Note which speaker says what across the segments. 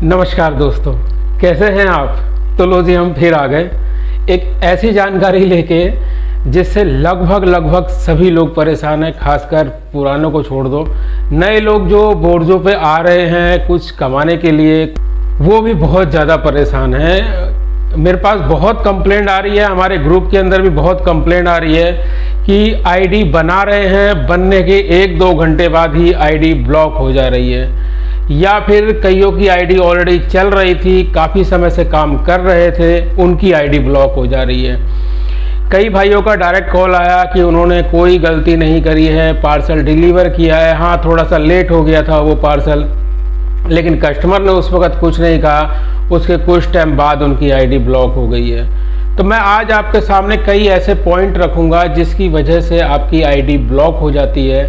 Speaker 1: नमस्कार दोस्तों, कैसे हैं आप। तो लो जी, हम फिर आ गए एक ऐसी जानकारी लेके जिससे लगभग सभी लोग परेशान हैं। खासकर पुरानों को छोड़ दो, नए लोग जो बोर्डों पे आ रहे हैं कुछ कमाने के लिए, वो भी बहुत ज़्यादा परेशान हैं। मेरे पास बहुत कंप्लेंट आ रही है, हमारे ग्रुप के अंदर भी बहुत कंप्लेंट आ रही है कि आईडी बना रहे हैं, बनने के 1-2 घंटे बाद ही आईडी ब्लॉक हो जा रही है, या फिर कईयों की आईडी ऑलरेडी चल रही थी, काफ़ी समय से काम कर रहे थे, उनकी आईडी ब्लॉक हो जा रही है। कई भाइयों का डायरेक्ट कॉल आया कि उन्होंने कोई गलती नहीं करी है, पार्सल डिलीवर किया है, हाँ थोड़ा सा लेट हो गया था वो पार्सल, लेकिन कस्टमर ने उस वक्त कुछ नहीं कहा, उसके कुछ टाइम बाद उनकी आईडी ब्लॉक हो गई है। तो मैं आज आपके सामने कई ऐसे पॉइंट रखूंगा जिसकी वजह से आपकी आईडी ब्लॉक हो जाती है,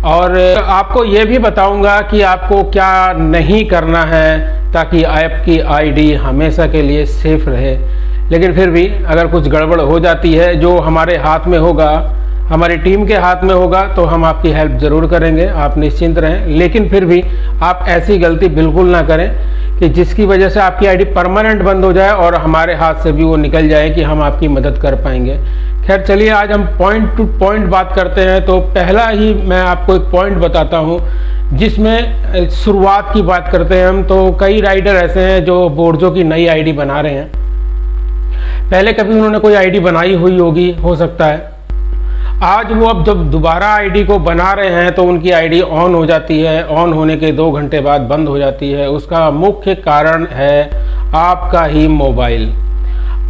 Speaker 1: और आपको ये भी बताऊंगा कि आपको क्या नहीं करना है ताकि आपकी आईडी हमेशा के लिए सेफ रहे। लेकिन फिर भी अगर कुछ गड़बड़ हो जाती है, जो हमारे हाथ में होगा, हमारी टीम के हाथ में होगा, तो हम आपकी हेल्प ज़रूर करेंगे, आप निश्चिंत रहें। लेकिन फिर भी आप ऐसी गलती बिल्कुल ना करें कि जिसकी वजह से आपकी आईडी परमानेंट बंद हो जाए और हमारे हाथ से भी वो निकल जाए कि हम आपकी मदद कर पाएंगे। खैर चलिए, आज हम पॉइंट टू पॉइंट बात करते हैं। तो पहला ही मैं आपको एक पॉइंट बताता हूँ जिसमें शुरुआत की बात करते हैं हम। तो कई राइडर ऐसे हैं जो बोर्डों की नई आईडी बना रहे हैं, पहले कभी उन्होंने कोई आईडी बनाई हुई होगी, हो सकता है। आज वो अब जब दोबारा आईडी को बना रहे हैं तो उनकी आईडी ऑन हो जाती है, ऑन होने के 2 घंटे बाद बंद हो जाती है। उसका मुख्य कारण है आपका ही मोबाइल।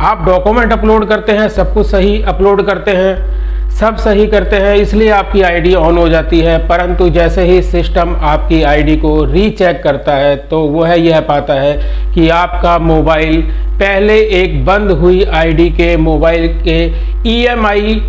Speaker 1: आप डॉक्यूमेंट अपलोड करते हैं, सब कुछ सही अपलोड करते हैं, सब सही करते हैं, इसलिए आपकी आईडी ऑन हो जाती है। परंतु जैसे ही सिस्टम आपकी आईडी को रीचेक करता है तो वह यह पाता है कि आपका मोबाइल पहले एक बंद हुई आईडी के मोबाइल के EMI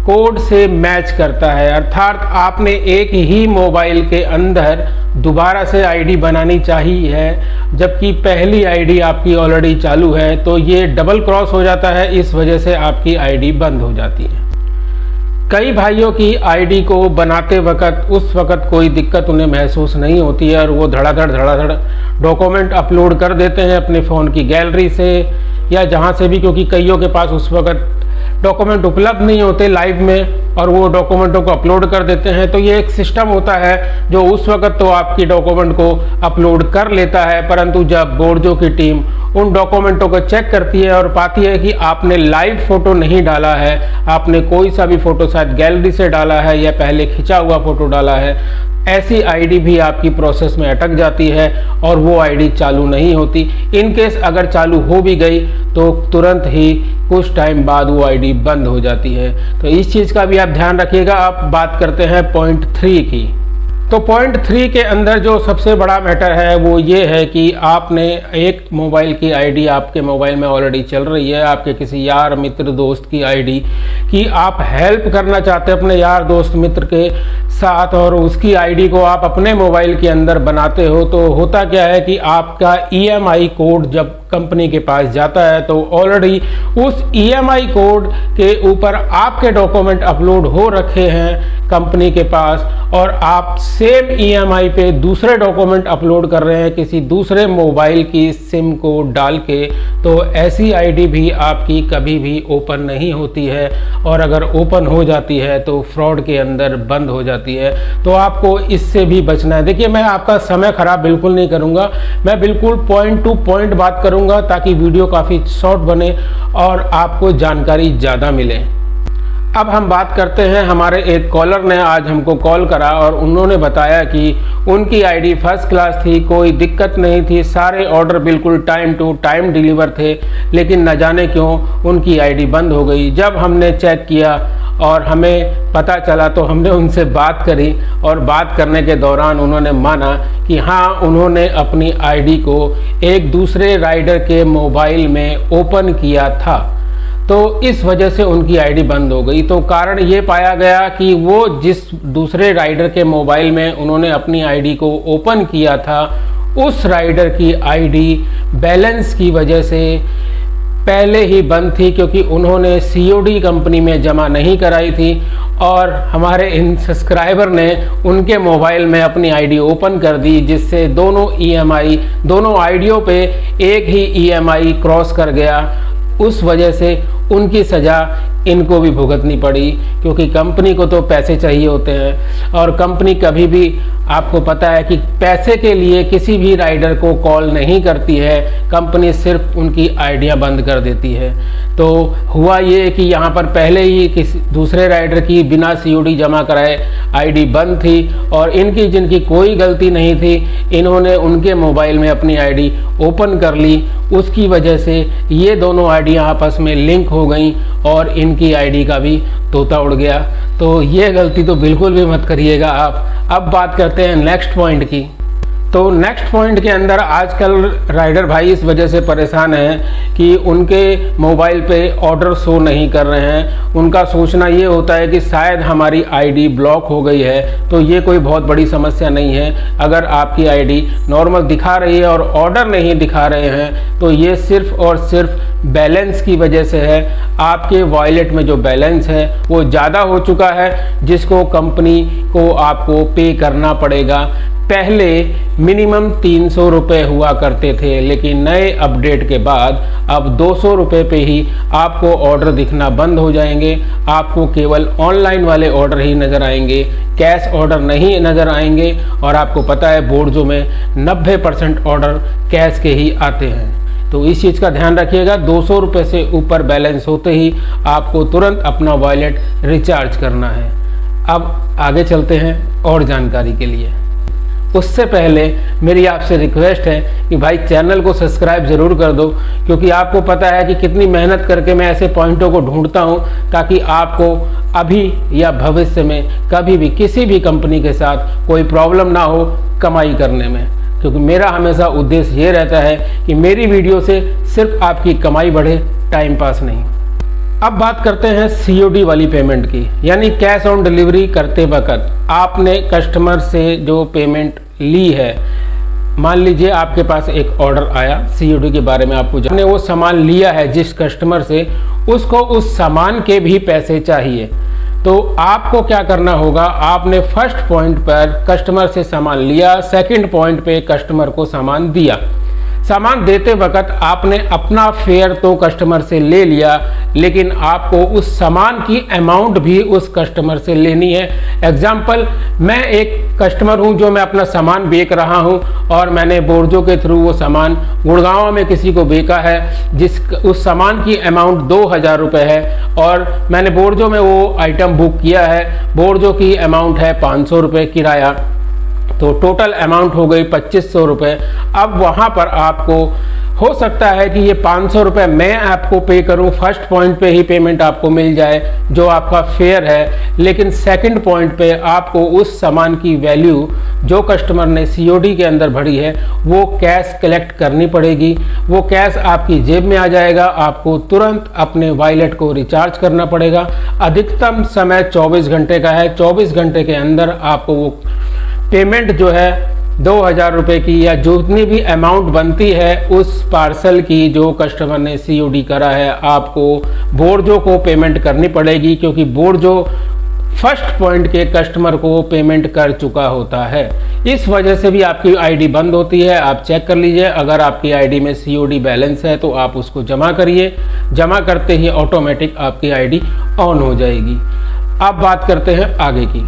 Speaker 1: कोड से मैच करता है। अर्थात आपने एक ही मोबाइल के अंदर दोबारा से आईडी बनानी चाहिए, जबकि पहली आईडी आपकी ऑलरेडी चालू है, तो ये डबल क्रॉस हो जाता है। इस वजह से आपकी आईडी बंद हो जाती है। कई भाइयों की आईडी को बनाते वक्त उस वक्त कोई दिक्कत उन्हें महसूस नहीं होती है और वो धड़ाधड़ डॉक्यूमेंट अपलोड कर देते हैं अपने फ़ोन की गैलरी से या जहाँ से भी, क्योंकि कईयों के पास उस वक्त डॉक्यूमेंट उपलब्ध नहीं होते लाइव में और वो डॉक्यूमेंटों को अपलोड कर देते हैं। तो ये एक सिस्टम होता है जो उस वक्त तो आपकी डॉक्यूमेंट को अपलोड कर लेता है, परंतु जब बोर्डों की टीम उन डॉक्यूमेंटों को चेक करती है और पाती है कि आपने लाइव फोटो नहीं डाला है, आपने कोई सा भी फोटो शायद गैलरी से डाला है या पहले खिंचा हुआ फोटो डाला है, ऐसी आईडी भी आपकी प्रोसेस में अटक जाती है और वो आईडी चालू नहीं होती। इन केस अगर चालू हो भी गई तो तुरंत ही कुछ टाइम बाद वो आईडी बंद हो जाती है। तो इस चीज़ का भी आप ध्यान रखिएगा। अब बात करते हैं पॉइंट 3 की। तो पॉइंट 3 के अंदर जो सबसे बड़ा मैटर है वो ये है कि आपने एक मोबाइल की आईडी आपके मोबाइल में ऑलरेडी चल रही है, आपके किसी यार मित्र दोस्त की आईडी कि आप हेल्प करना चाहते हैं अपने यार दोस्त मित्र के साथ, और उसकी आईडी को आप अपने मोबाइल के अंदर बनाते हो। तो होता क्या है कि आपका EMI कोड जब कंपनी के पास जाता है तो ऑलरेडी उस EMI कोड के ऊपर आपके डॉक्यूमेंट अपलोड हो रखे हैं कंपनी के पास, और आप सेम EMI पे दूसरे डॉक्यूमेंट अपलोड कर रहे हैं किसी दूसरे मोबाइल की सिम को डाल के। तो ऐसी आईडी भी आपकी कभी भी ओपन नहीं होती है, और अगर ओपन हो जाती है तो फ्रॉड के अंदर बंद हो जाती है। तो आपको इससे भी बचना है। देखिए, मैं आपका समय खराब बिल्कुल नहीं करूंगा, मैं बिल्कुल पॉइंट टू पॉइंट बात करूंगा ताकि वीडियो काफ़ी शॉर्ट बने और आपको जानकारी ज़्यादा मिले। अब हम बात करते हैं, हमारे एक कॉलर ने आज हमको कॉल करा और उन्होंने बताया कि उनकी आईडी फर्स्ट क्लास थी, कोई दिक्कत नहीं थी, सारे ऑर्डर बिल्कुल टाइम टू टाइम डिलीवर थे, लेकिन न जाने क्यों उनकी आईडी बंद हो गई। जब हमने चेक किया और हमें पता चला तो हमने उनसे बात करी, और बात करने के दौरान उन्होंने माना कि हाँ, उन्होंने अपनी आईडी को एक दूसरे राइडर के मोबाइल में ओपन किया था, तो इस वजह से उनकी आईडी बंद हो गई। तो कारण ये पाया गया कि वो जिस दूसरे राइडर के मोबाइल में उन्होंने अपनी आईडी को ओपन किया था, उस राइडर की आईडी बैलेंस की वजह से पहले ही बंद थी, क्योंकि उन्होंने सीओडी कंपनी में जमा नहीं कराई थी और हमारे इन सब्सक्राइबर ने उनके मोबाइल में अपनी आईडी ओपन कर दी, जिससे दोनों ईएमआई, दोनों आईडियों पे एक ही ईएमआई क्रॉस कर गया। उस वजह से उनकी सज़ा इनको भी भुगतनी पड़ी, क्योंकि कंपनी को तो पैसे चाहिए होते हैं और कंपनी कभी भी, आपको पता है कि पैसे के लिए किसी भी राइडर को कॉल नहीं करती है, कंपनी सिर्फ उनकी आइडिया बंद कर देती है। तो हुआ ये कि यहाँ पर पहले ही किसी दूसरे राइडर की बिना सीओडी जमा कराए आईडी बंद थी और इनकी, जिनकी कोई गलती नहीं थी, इन्होंने उनके मोबाइल में अपनी आईडी ओपन कर ली। उसकी वजह से ये दोनों आईडियाँ आपस में लिंक हो गई और इनकी आईडी का भी तोता उड़ गया। तो ये गलती तो बिल्कुल भी मत करिएगा आप। अब बात करते हैं नेक्स्ट पॉइंट की। तो नेक्स्ट पॉइंट के अंदर आजकल राइडर भाई इस वजह से परेशान हैं कि उनके मोबाइल पे ऑर्डर शो नहीं कर रहे हैं। उनका सोचना ये होता है कि शायद हमारी आईडी ब्लॉक हो गई है। तो ये कोई बहुत बड़ी समस्या नहीं है। अगर आपकी आईडी नॉर्मल दिखा रही है और ऑर्डर नहीं दिखा रहे हैं, तो ये सिर्फ और सिर्फ बैलेंस की वजह से है। आपके वॉलेट में जो बैलेंस है वो ज़्यादा हो चुका है, जिसको कंपनी को आपको पे करना पड़ेगा। पहले मिनिमम 300 रुपये हुआ करते थे, लेकिन नए अपडेट के बाद अब 200 रुपये पे ही आपको ऑर्डर दिखना बंद हो जाएंगे। आपको केवल ऑनलाइन वाले ऑर्डर ही नज़र आएंगे, कैश ऑर्डर नहीं नज़र आएंगे। और आपको पता है बोर्डो में 90% ऑर्डर कैश के ही आते हैं। तो इस चीज़ का ध्यान रखिएगा। 200 रुपये से ऊपर बैलेंस होते ही आपको तुरंत अपना वॉलेट रिचार्ज करना है। अब आगे चलते हैं और जानकारी के लिए। उससे पहले मेरी आपसे रिक्वेस्ट है कि भाई चैनल को सब्सक्राइब ज़रूर कर दो, क्योंकि आपको पता है कि कितनी मेहनत करके मैं ऐसे पॉइंटों को ढूंढता हूं ताकि आपको अभी या भविष्य में कभी भी किसी भी कंपनी के साथ कोई प्रॉब्लम ना हो कमाई करने में। क्योंकि मेरा हमेशा उद्देश्य ये रहता है कि मेरी वीडियो से सिर्फ आपकी कमाई बढ़े, टाइम पास नहीं। अब बात करते हैं सीओडी वाली पेमेंट की, यानी कैश ऑन डिलीवरी करते वक्त आपने कस्टमर से जो पेमेंट ली है। मान लीजिए आपके पास एक ऑर्डर आया, सीओडी के बारे में आपको आपने वो सामान लिया है जिस कस्टमर से, उसको उस सामान के भी पैसे चाहिए। तो आपको क्या करना होगा, आपने फर्स्ट पॉइंट पर कस्टमर से सामान लिया, सेकंड पॉइंट पे कस्टमर को सामान दिया। सामान देते वक्त आपने अपना फेयर तो कस्टमर से ले लिया, लेकिन आपको उस सामान की अमाउंट भी उस कस्टमर से लेनी है। एग्जाम्पल, मैं एक कस्टमर हूं जो मैं अपना सामान बेच रहा हूं और मैंने बोर्जो के थ्रू वो सामान गुड़गांव में किसी को बेचा है, जिस उस सामान की अमाउंट 2000 रुपये है और मैंने बोर्जो में वो आइटम बुक किया है। बोर्जो की अमाउंट है 500 रुपये किराया, तो टोटल अमाउंट हो गई 2500 रुपये। अब वहाँ पर आपको हो सकता है कि ये 500 रुपये मैं आपको पे करूं, फर्स्ट पॉइंट पे ही पेमेंट आपको मिल जाए जो आपका फेयर है, लेकिन सेकंड पॉइंट पे आपको उस सामान की वैल्यू जो कस्टमर ने सीओडी के अंदर भरी है वो कैश कलेक्ट करनी पड़ेगी। वो कैश आपकी जेब में आ जाएगा, आपको तुरंत अपने वॉलेट को रिचार्ज करना पड़ेगा। अधिकतम समय 24 घंटे का है। 24 घंटे के अंदर आपको वो पेमेंट जो है 2000 रुपये की या जितनी भी अमाउंट बनती है उस पार्सल की जो कस्टमर ने सीओडी करा है, आपको बोर्जो को पेमेंट करनी पड़ेगी, क्योंकि बोर्जो फर्स्ट पॉइंट के कस्टमर को पेमेंट कर चुका होता है। इस वजह से भी आपकी आईडी बंद होती है। आप चेक कर लीजिए, अगर आपकी आईडी में सीओडी बैलेंस है तो आप उसको जमा करिए। जमा करते ही ऑटोमेटिक आपकी आईडी ऑन हो जाएगी। अब बात करते हैं आगे की,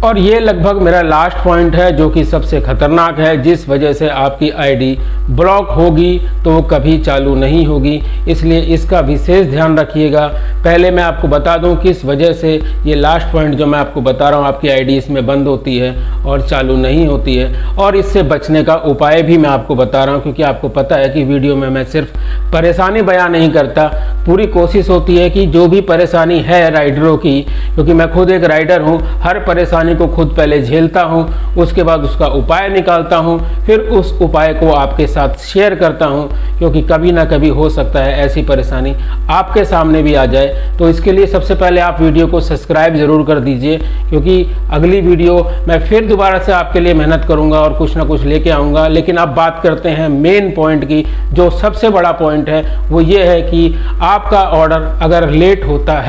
Speaker 1: और ये लगभग मेरा लास्ट पॉइंट है जो कि सबसे खतरनाक है, जिस वजह से आपकी आईडी ब्लॉक होगी तो वो कभी चालू नहीं होगी। इसलिए इसका विशेष ध्यान रखिएगा। पहले मैं आपको बता दूं किस वजह से ये लास्ट पॉइंट जो मैं आपको बता रहा हूँ आपकी आईडी इसमें बंद होती है और चालू नहीं होती है, और इससे बचने का उपाय भी मैं आपको बता रहा हूँ। क्योंकि आपको पता है कि वीडियो में मैं सिर्फ परेशानी बयां नहीं करता, पूरी कोशिश होती है कि जो भी परेशानी है राइडरों की, क्योंकि मैं खुद एक राइडर हूँ, हर परेशानी परेशानी को खुद पहले झेलता हूँ, उसके बाद उसका उपाय निकालता हूँ, फिर उस उपाय को आपके साथ शेयर करता हूँ, क्योंकि कभी ना कभी हो सकता है ऐसी परेशानी आपके सामने भी आ जाए। तो इसके लिए सबसे पहले आप वीडियो को सब्सक्राइब ज़रूर कर दीजिए, क्योंकि अगली वीडियो मैं फिर दोबारा से आपके लिए मेहनत करूँगा और कुछ ना कुछ लेके आऊँगा। लेकिन अब बात करते हैं मेन पॉइंट की। जो सबसे बड़ा पॉइंट है वो ये है कि आपका ऑर्डर अगर लेट होता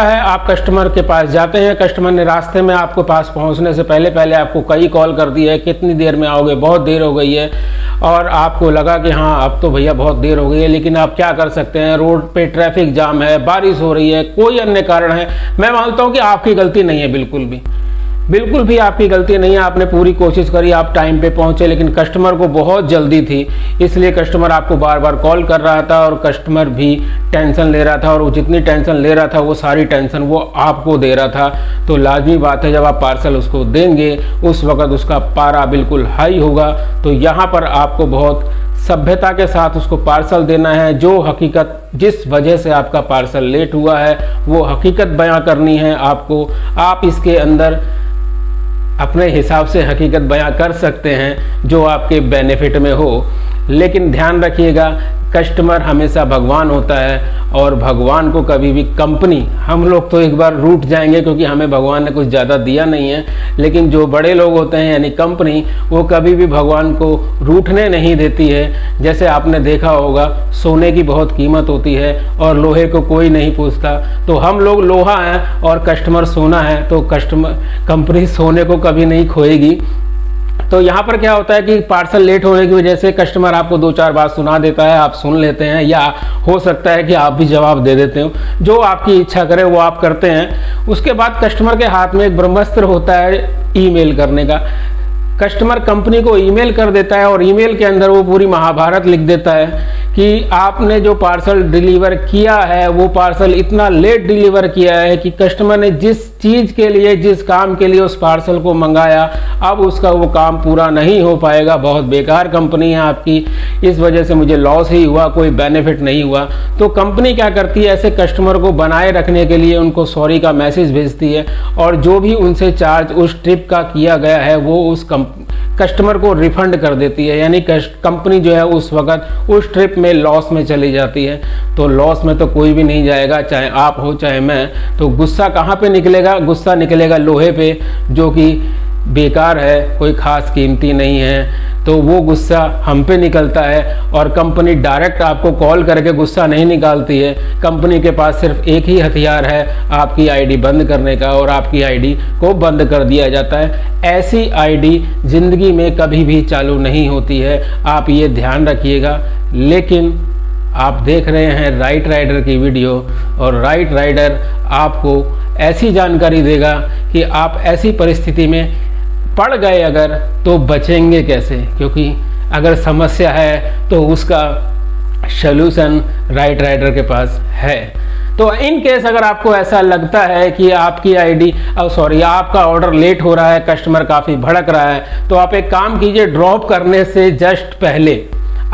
Speaker 1: है, आप कस्टमर के पास जाते हैं, कस्टमर ने रास्ते में आपके पास पहुंचने से पहले आपको कई कॉल कर दी है, कितनी देर में आओगे, बहुत देर हो गई है, और आपको लगा कि हाँ अब तो भैया बहुत देर हो गई है, लेकिन आप क्या कर सकते हैं, रोड पे ट्रैफिक जाम है, बारिश हो रही है, कोई अन्य कारण है। मैं मानता हूँ कि आपकी गलती नहीं है, बिल्कुल भी आपकी गलती नहीं है। आपने पूरी कोशिश करी, आप टाइम पे पहुंचे, लेकिन कस्टमर को बहुत जल्दी थी, इसलिए कस्टमर आपको बार बार कॉल कर रहा था और कस्टमर भी टेंशन ले रहा था, और वो जितनी टेंशन ले रहा था वो सारी टेंशन वो आपको दे रहा था। तो लाजमी बात है, जब आप पार्सल उसको देंगे उस वक्त उसका पारा बिल्कुल हाई होगा। तो यहाँ पर आपको बहुत सभ्यता के साथ उसको पार्सल देना है। जो हकीकत, जिस वजह से आपका पार्सल लेट हुआ है, वो हकीकत बयां करनी है आपको। आप इसके अंदर अपने हिसाब से हकीकत बयां कर सकते हैं जो आपके बेनिफिट में हो, लेकिन ध्यान रखिएगा कस्टमर हमेशा भगवान होता है, और भगवान को कभी भी कंपनी, हम लोग तो एक बार रूठ जाएंगे क्योंकि हमें भगवान ने कुछ ज़्यादा दिया नहीं है, लेकिन जो बड़े लोग होते हैं यानी कंपनी, वो कभी भी भगवान को रूठने नहीं देती है। जैसे आपने देखा होगा सोने की बहुत कीमत होती है और लोहे को कोई नहीं पूछता, तो हम लोग लोहा हैं और कस्टमर सोना है, तो कंपनी सोने को कभी नहीं खोएगी। तो यहाँ पर क्या होता है कि पार्सल लेट होने की वजह से कस्टमर आपको 2-4 बात सुना देता है, आप सुन लेते हैं, या हो सकता है कि आप भी जवाब दे देते हो, जो आपकी इच्छा करे वो आप करते हैं। उसके बाद कस्टमर के हाथ में एक ब्रह्मास्त्र होता है ईमेल करने का। कस्टमर कंपनी को ईमेल कर देता है और ईमेल के अंदर वो पूरी महाभारत लिख देता है कि आपने जो पार्सल डिलीवर किया है वो पार्सल इतना लेट डिलीवर किया है कि कस्टमर ने जिस चीज़ के लिए, जिस काम के लिए उस पार्सल को मंगाया, अब उसका वो काम पूरा नहीं हो पाएगा। बहुत बेकार कंपनी है आपकी, इस वजह से मुझे लॉस ही हुआ, कोई बेनिफिट नहीं हुआ। तो कंपनी क्या करती है, ऐसे कस्टमर को बनाए रखने के लिए उनको सॉरी का मैसेज भेजती है, और जो भी उनसे चार्ज उस ट्रिप का किया गया है वो उस कस्टमर को रिफंड कर देती है। यानी कंपनी जो है उस वक्त उस ट्रिप में लॉस में चली जाती है। तो लॉस में तो कोई भी नहीं जाएगा, चाहे आप हो चाहे मैं। तो गुस्सा कहाँ पे निकलेगा? गुस्सा निकलेगा लोहे पे, जो कि बेकार है, कोई खास कीमती नहीं है। तो वो गुस्सा हम पे निकलता है, और कंपनी डायरेक्ट आपको कॉल करके गुस्सा नहीं निकालती है। कंपनी के पास सिर्फ एक ही हथियार है, आपकी आईडी बंद करने का, और आपकी आईडी को बंद कर दिया जाता है। ऐसी आईडी जिंदगी में कभी भी चालू नहीं होती है, आप ये ध्यान रखिएगा। लेकिन आप देख रहे हैं राइट राइडर की वीडियो, और राइट राइडर आपको ऐसी जानकारी देगा कि आप ऐसी परिस्थिति में पड़ गए अगर, तो बचेंगे कैसे, क्योंकि अगर समस्या है तो उसका सलूशन राइट राइडर के पास है। तो इन केस अगर आपको ऐसा लगता है कि आपकी आईडी आपका ऑर्डर लेट हो रहा है, कस्टमर काफ़ी भड़क रहा है, तो आप एक काम कीजिए, ड्रॉप करने से जस्ट पहले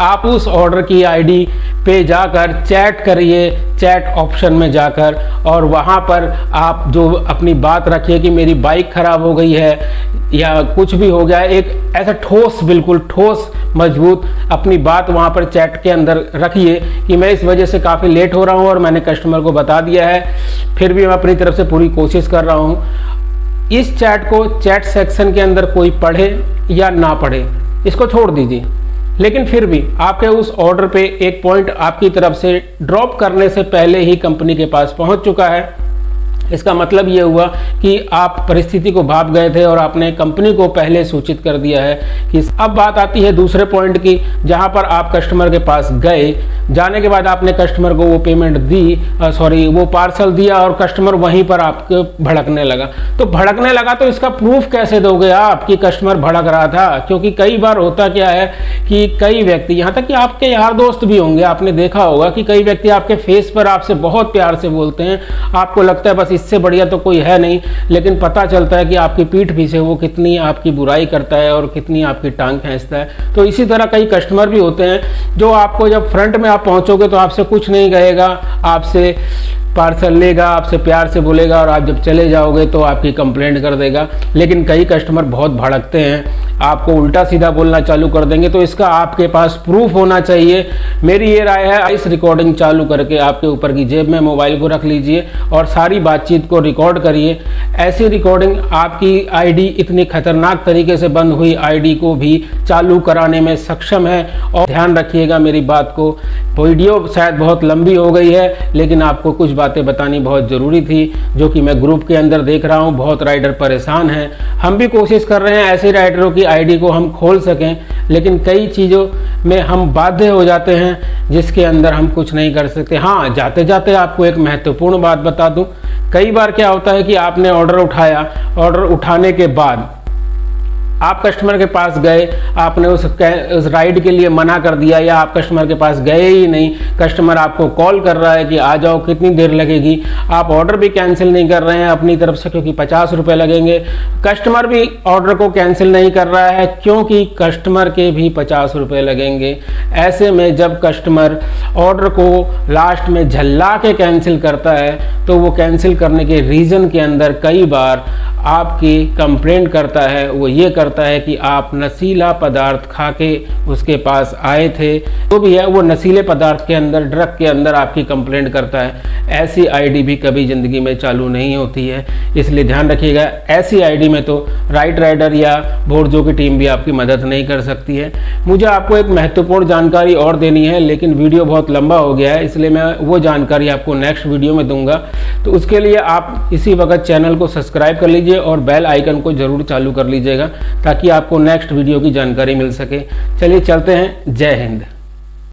Speaker 1: आप उस ऑर्डर की आईडी पे जाकर चैट करिए, चैट ऑप्शन में जाकर, और वहाँ पर आप जो अपनी बात रखिए कि मेरी बाइक ख़राब हो गई है या कुछ भी हो गया, एक ऐसा ठोस, बिल्कुल ठोस मजबूत अपनी बात वहाँ पर चैट के अंदर रखिए कि मैं इस वजह से काफ़ी लेट हो रहा हूँ और मैंने कस्टमर को बता दिया है, फिर भी मैं अपनी तरफ से पूरी कोशिश कर रहा हूँ। इस चैट को चैट सेक्शन के अंदर कोई पढ़े या ना पढ़े, इसको छोड़ दीजिए, लेकिन फिर भी आपके उस ऑर्डर पे एक पॉइंट आपकी तरफ से ड्रॉप करने से पहले ही कंपनी के पास पहुंच चुका है। इसका मतलब ये हुआ कि आप परिस्थिति को भाप गए थे और आपने कंपनी को पहले सूचित कर दिया है कि अब बात आती है दूसरे पॉइंट की, जहां पर आप कस्टमर के पास गए, जाने के बाद आपने कस्टमर को वो पेमेंट दी, वो पार्सल दिया, और कस्टमर वहीं पर आपको भड़कने लगा। तो भड़कने लगा तो इसका प्रूफ कैसे दोगे आप कि कस्टमर भड़क रहा था? क्योंकि कई बार होता क्या है कि कई व्यक्ति, यहाँ तक कि आपके यार दोस्त भी होंगे, आपने देखा होगा कि कई व्यक्ति आपके फेस पर आपसे बहुत प्यार से बोलते हैं, आपको लगता है बस इससे बढ़िया तो कोई है नहीं, लेकिन पता चलता है कि आपकी पीठ पीछे वो कितनी आपकी बुराई करता है और कितनी आपकी टांग खींचता है। तो इसी तरह कई कस्टमर भी होते हैं जो आपको जब फ्रंट में आप पहुंचोगे तो आपसे कुछ नहीं कहेगा, आपसे पार्सल लेगा, आपसे प्यार से बोलेगा, और आप जब चले जाओगे तो आपकी कंप्लेंट कर देगा। लेकिन कई कस्टमर बहुत भड़कते हैं, आपको उल्टा सीधा बोलना चालू कर देंगे। तो इसका आपके पास प्रूफ होना चाहिए। मेरी ये राय है, इस रिकॉर्डिंग चालू करके आपके ऊपर की जेब में मोबाइल को रख लीजिए और सारी बातचीत को रिकॉर्ड करिए। ऐसी रिकॉर्डिंग आपकी आईडी इतनी खतरनाक तरीके से बंद हुई आईडी को भी चालू कराने में सक्षम है। और ध्यान रखिएगा मेरी बात को, वीडियो शायद बहुत लंबी हो गई है, लेकिन आपको कुछ बातें बतानी बहुत ज़रूरी थी, जो कि मैं ग्रुप के अंदर देख रहा हूँ बहुत राइडर परेशान हैं। हम भी कोशिश कर रहे हैं ऐसे राइडरों की आईडी को हम खोल सकें, लेकिन कई चीज़ों में हम बाध्य हो जाते हैं जिसके अंदर हम कुछ नहीं कर सकते। हाँ, जाते जाते आपको एक महत्वपूर्ण बात बता दूं, कई बार क्या होता है कि आपने ऑर्डर उठाया, ऑर्डर उठाने के बाद आप कस्टमर के पास गए, आपने उस राइड के लिए मना कर दिया, या आप कस्टमर के पास गए ही नहीं, कस्टमर आपको कॉल कर रहा है कि आ जाओ, कितनी देर लगेगी, आप ऑर्डर भी कैंसिल नहीं कर रहे हैं अपनी तरफ से क्योंकि 50 रुपये लगेंगे, कस्टमर भी ऑर्डर को कैंसिल नहीं कर रहा है क्योंकि कस्टमर के भी 50 रुपये लगेंगे। ऐसे में जब कस्टमर ऑर्डर को लास्ट में झल्ला के कैंसिल करता है तो वो कैंसिल करने के रीज़न के अंदर कई बार आपकी कंप्लेंट करता है, वो ये करता है कि आप नशीला पदार्थ खा के उसके पास आए थे, तो भी है वो नशीले पदार्थ के अंदर, ड्रग के अंदर आपकी कंप्लेंट करता है। ऐसी आईडी भी कभी ज़िंदगी में चालू नहीं होती है, इसलिए ध्यान रखिएगा। ऐसी आईडी में तो राइट राइडर या बोर्डो की टीम भी आपकी मदद नहीं कर सकती है। मुझे आपको एक महत्वपूर्ण जानकारी और देनी है, लेकिन वीडियो बहुत लंबा हो गया है, इसलिए मैं वो जानकारी आपको नेक्स्ट वीडियो में दूंगा। तो उसके लिए आप इसी वक्त चैनल को सब्सक्राइब कर लीजिए और बेल आइकन को जरूर चालू कर लीजिएगा ताकि आपको नेक्स्ट वीडियो की जानकारी मिल सके। चलिए चलते हैं। जय हिंद।